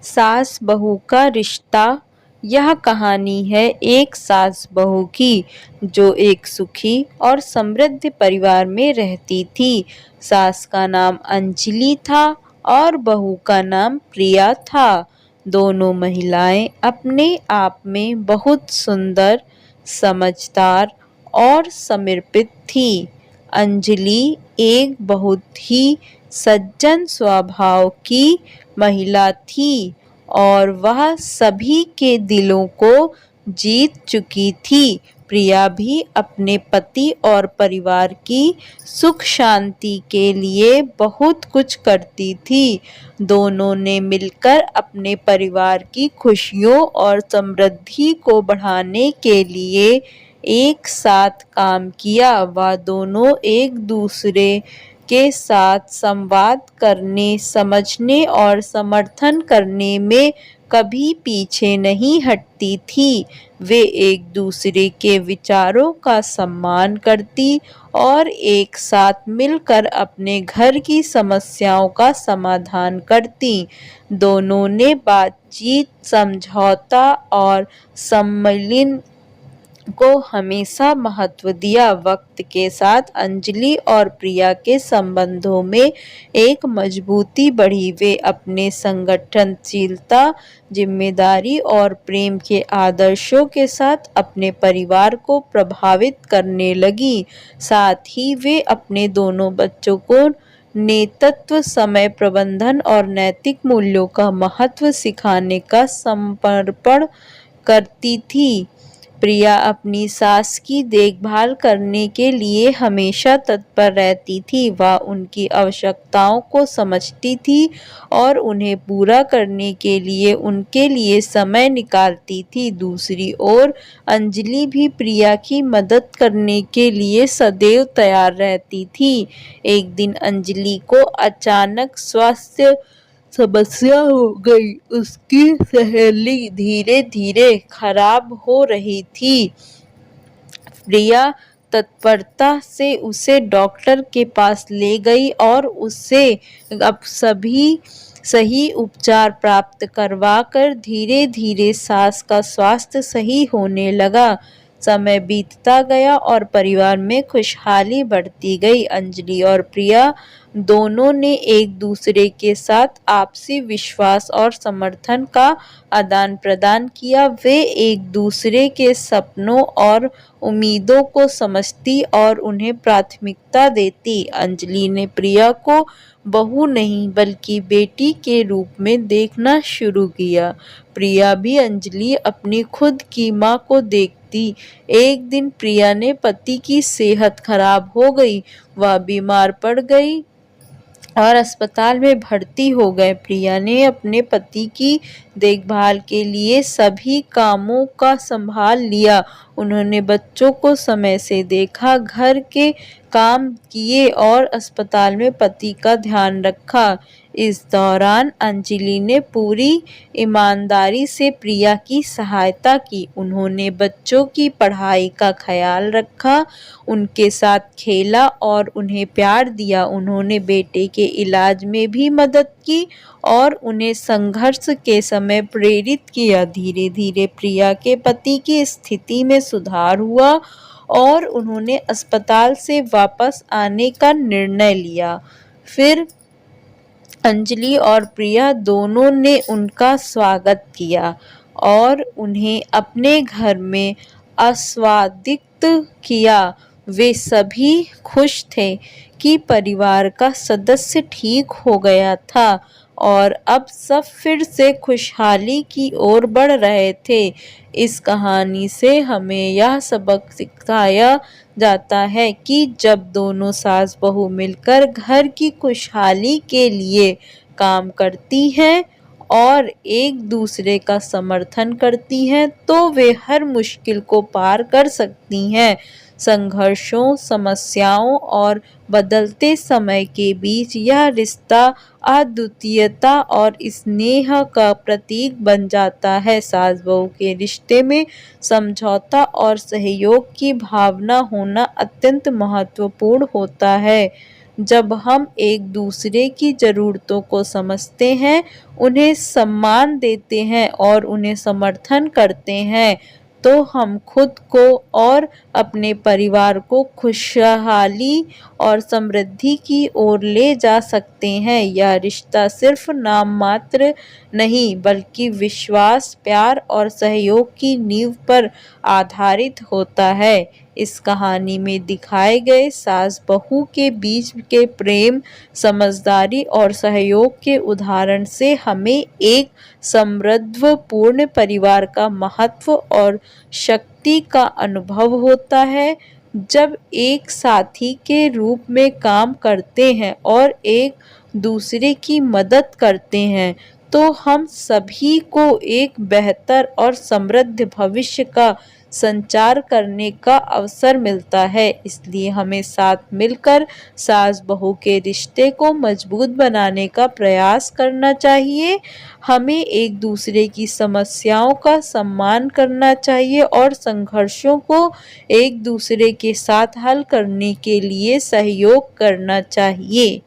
सास बहू का रिश्ता। यह कहानी है एक सास बहू की जो एक सुखी और समृद्ध परिवार में रहती थी। सास का नाम अंजलि था और बहू का नाम प्रिया था। दोनों महिलाएं अपने आप में बहुत सुंदर, समझदार और समर्पित थी। अंजलि एक बहुत ही सज्जन स्वभाव की महिला थी और वह सभी के दिलों को जीत चुकी थी। प्रिया भी अपने पति और परिवार की सुख शांति के लिए बहुत कुछ करती थी। दोनों ने मिलकर अपने परिवार की खुशियों और समृद्धि को बढ़ाने के लिए एक साथ काम किया। वह दोनों एक दूसरे के साथ संवाद करने, समझने और समर्थन करने में कभी पीछे नहीं हटती थी। वे एक दूसरे के विचारों का सम्मान करती और एक साथ मिलकर अपने घर की समस्याओं का समाधान करती। दोनों ने बातचीत, समझौता और सम्मिलन को हमेशा महत्व दिया। वक्त के साथ अंजलि और प्रिया के संबंधों में एक मजबूती बढ़ी। वे अपने संगठनशीलता, जिम्मेदारी और प्रेम के आदर्शों के साथ अपने परिवार को प्रभावित करने लगी। साथ ही वे अपने दोनों बच्चों को नेतृत्व, समय प्रबंधन और नैतिक मूल्यों का महत्व सिखाने का समर्पण करती थी। प्रिया अपनी सास की देखभाल करने के लिए हमेशा तत्पर रहती थी। वह उनकी आवश्यकताओं को समझती थी और उन्हें पूरा करने के लिए उनके लिए समय निकालती थी। दूसरी ओर अंजलि भी प्रिया की मदद करने के लिए सदैव तैयार रहती थी। एक दिन अंजलि को अचानक स्वास्थ्य समस्या हो गई। उसकी सहेली धीरे धीरे खराब हो रही थी। प्रिया तत्परता से उसे डॉक्टर के पास ले गई और उससे अब सही उपचार प्राप्त करवाकर धीरे धीरे सास का स्वास्थ्य सही होने लगा। समय बीतता गया और परिवार में खुशहाली बढ़ती गई। अंजलि और प्रिया दोनों ने एक दूसरे के साथ आपसी विश्वास और समर्थन का आदान प्रदान किया। वे एक दूसरे के सपनों और उम्मीदों को समझती और उन्हें प्राथमिकता देती। अंजलि ने प्रिया को बहू नहीं बल्कि बेटी के रूप में देखना शुरू किया। प्रिया भी अंजलि अपनी खुद की माँ को देखती। एक दिन प्रिया ने पति की सेहत खराब हो गई। वह बीमार पड़ गई और अस्पताल में भर्ती हो गए। प्रिया ने अपने पति की देखभाल के लिए सभी कामों का संभाल लिया। उन्होंने बच्चों को समय से देखा, घर के काम किए और अस्पताल में पति का ध्यान रखा। इस दौरान अंजलि ने पूरी ईमानदारी से प्रिया की सहायता की। उन्होंने बच्चों की पढ़ाई का ख्याल रखा, उनके साथ खेला और उन्हें प्यार दिया। उन्होंने बेटे के इलाज में भी मदद की और उन्हें संघर्ष के समय प्रेरित किया। धीरे धीरे प्रिया के पति की स्थिति में सुधार हुआ और उन्होंने अस्पताल से वापस आने का निर्णय लिया। फिर अंजलि और प्रिया दोनों ने उनका स्वागत किया और उन्हें अपने घर में आस्वादित किया। वे सभी खुश थे कि परिवार का सदस्य ठीक हो गया था और अब सब फिर से खुशहाली की ओर बढ़ रहे थे। इस कहानी से हमें यह सबक सिखाया जाता है कि जब दोनों सास बहू मिलकर घर की खुशहाली के लिए काम करती हैं और एक दूसरे का समर्थन करती हैं तो वे हर मुश्किल को पार कर सकती हैं। संघर्षों, समस्याओं और बदलते समय के बीच यह रिश्ता अद्वितीयता और स्नेह का प्रतीक बन जाता है। सास बहू के रिश्ते में समझौता और सहयोग की भावना होना अत्यंत महत्वपूर्ण होता है। जब हम एक दूसरे की ज़रूरतों को समझते हैं, उन्हें सम्मान देते हैं और उन्हें समर्थन करते हैं, तो हम खुद को और अपने परिवार को खुशहाली और समृद्धि की ओर ले जा सकते हैं। यह रिश्ता सिर्फ नाम मात्र नहीं, बल्कि विश्वास, प्यार और सहयोग की नींव पर आधारित होता है। इस कहानी में दिखाए गए सास-बहू के बीच के प्रेम, समझदारी और सहयोग के उदाहरण से हमें एक समृद्धपूर्ण परिवार का महत्व और शक्ति का अनुभव होता है। जब एक साथी के रूप में काम करते हैं और एक दूसरे की मदद करते हैं, तो हम सभी को एक बेहतर और समृद्ध भविष्य का संचार करने का अवसर मिलता है। इसलिए हमें साथ मिलकर सास-बहू के रिश्ते को मजबूत बनाने का प्रयास करना चाहिए। हमें एक दूसरे की समस्याओं का सम्मान करना चाहिए और संघर्षों को एक दूसरे के साथ हल करने के लिए सहयोग करना चाहिए।